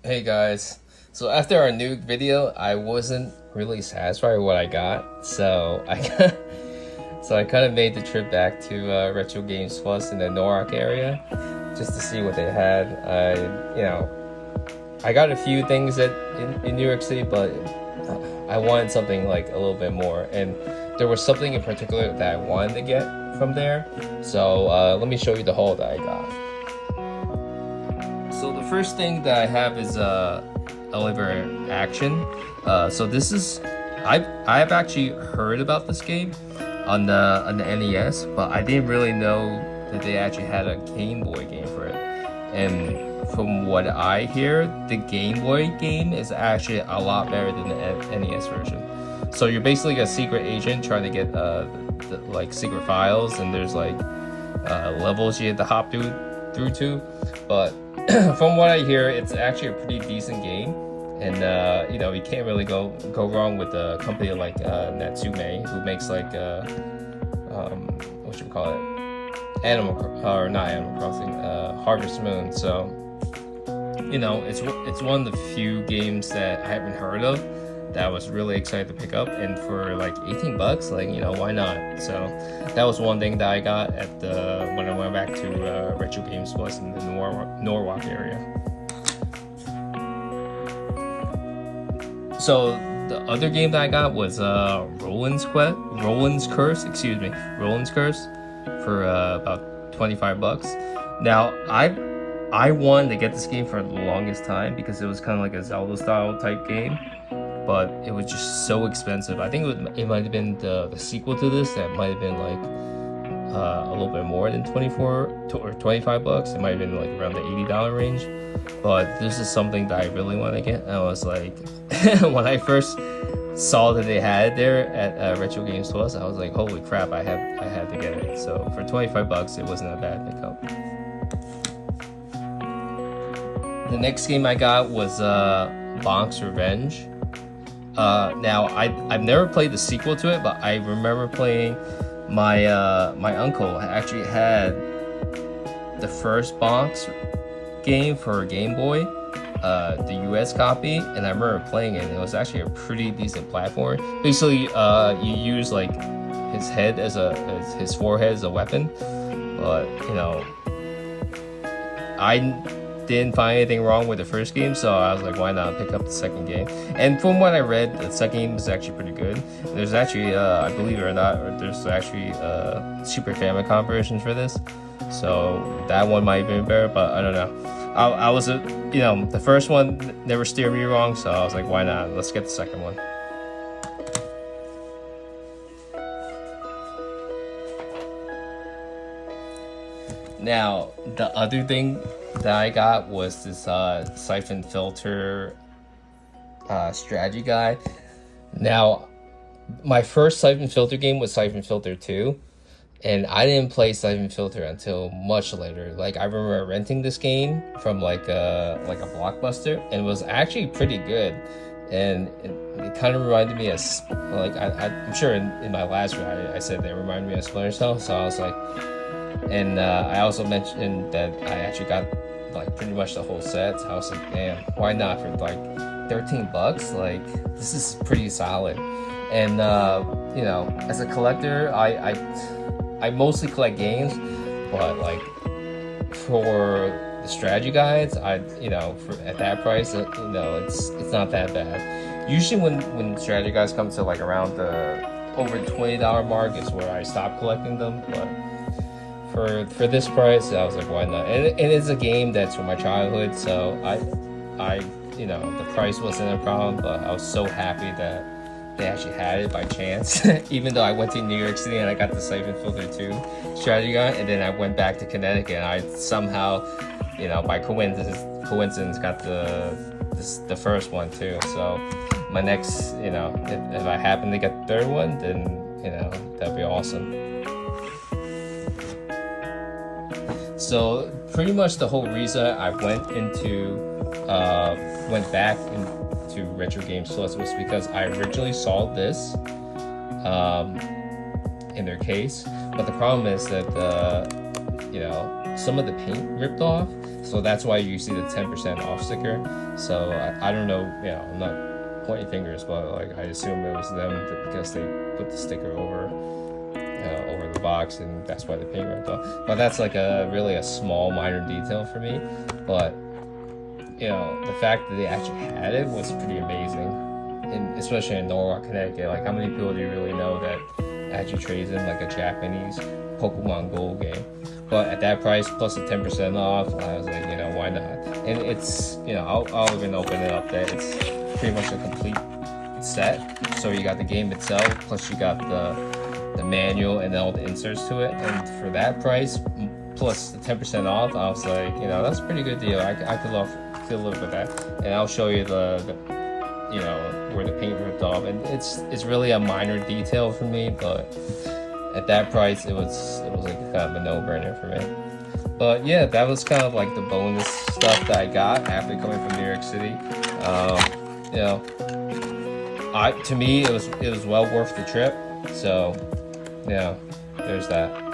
Hey guys, so after our nuke video, I wasn't really satisfied with what I got, so I kind of made the trip back to Retro Games Plus in the Norwalk area just to see what they had. I got a few things in New York City, but I wanted something like a little bit more, and there was something in particular that I wanted to get from there. So let me show you the haul that I got. So the first thing that I have is Elevator Action. So this is I've actually heard about this game on the NES, but I didn't really know that they actually had a Game Boy game for it. And from what I hear, the Game Boy game is actually a lot better than the NES version. So you're basically a secret agent trying to get like secret files, and there's like levels you have to hop through to. But from what I hear, it's actually a pretty decent game, and you can't really go wrong with a company like Natsume, who makes like what you call it, not Animal Crossing, Harvest Moon. So it's one of the few games that I haven't heard of that I was really excited to pick up, and for like $18, like why not? So that was one thing that I got at when I went back to Retro Games Plus in the Norwalk area. So the other game that I got was Roland's Curse for about $25. Now I wanted to get this game for the longest time because it was kind of like a Zelda style type game, but it was just so expensive. I think it might have been the sequel to this that might have been like a little bit more than $24 or $25. It might have been like around the $80 range. But this is something that I really want to get. And I was like, when I first saw that they had it there at Retro Games Plus, I was like, holy crap, I had to get it. So for $25, it wasn't a bad pickup. The next game I got was Bonk's Revenge. Now I've never played the sequel to it, but I remember playing. My uncle actually had the first Bonk's game for Game Boy, the US copy, and I remember playing it. And it was actually a pretty decent platform. Basically, you use like his head his forehead as a weapon, but I didn't find anything wrong with the first game, so I was like, why not pick up the second game? And from what I read, the second game is actually pretty good. There's actually, I believe it or not, there's actually Super Famicom versions for this, so that one might have been better, but I don't know. I was the first one never steered me wrong, so I was like, why not? Let's get the second one. Now, the other thing that I got was this Siphon Filter strategy guide. Now, my first Siphon Filter game was Siphon Filter 2, and I didn't play Siphon Filter until much later. Like, I remember renting this game from like a Blockbuster, and it was actually pretty good. And it kind of reminded me of, like, I'm sure in my last video I said they reminded me of Splinter Cell, so I was like, and I also mentioned that I actually got like pretty much the whole set. So I was like, damn, why not for like $13? Like, this is pretty solid. And as a collector, I mostly collect games, but like for the strategy guides, at that price, it's not that bad. Usually when strategy guides come to like around the over $20 mark is where I stop collecting them, but for this price, I was like, why not? And it's a game that's from my childhood, so the price wasn't a problem, but I was so happy that they actually had it by chance. Even though I went to New York City and I got the Siphon Filter 2 strategy guide, and then I went back to Connecticut and I somehow, by coincidence got the first one too. So my next, if I happen to get the third one, then that'd be awesome. So pretty much the whole reason I went back into Retro Games Plus was because I originally saw this in their case, but the problem is that some of the paint ripped off, so that's why you see the 10% off sticker. So I don't know, you know, I'm not pointing fingers, but like I assume it was them because they put the sticker over the box, and that's why the paint ripped off. But that's like really a small minor detail for me. But you know, the fact that they actually had it was pretty amazing, and especially in Norwalk, Connecticut. Like, how many people do you really know that actually trades in like a Japanese Pokemon Go game? But at that price, plus the 10% off, I was like, you know, why not? And it's, you know, I'll even open it up there. It's pretty much a complete set. So you got the game itself, plus you got the manual and all the inserts to it. And for that price, plus the 10% off, I was like, you know, that's a pretty good deal. I could live with that. And I'll show you the you know, where the paint ripped off. And it's really a minor detail for me, but at that price, it was like kind of a no-brainer for me. But yeah, that was kind of like the bonus stuff that I got after coming from New York City. You know, to me it was well worth the trip. So yeah, there's that.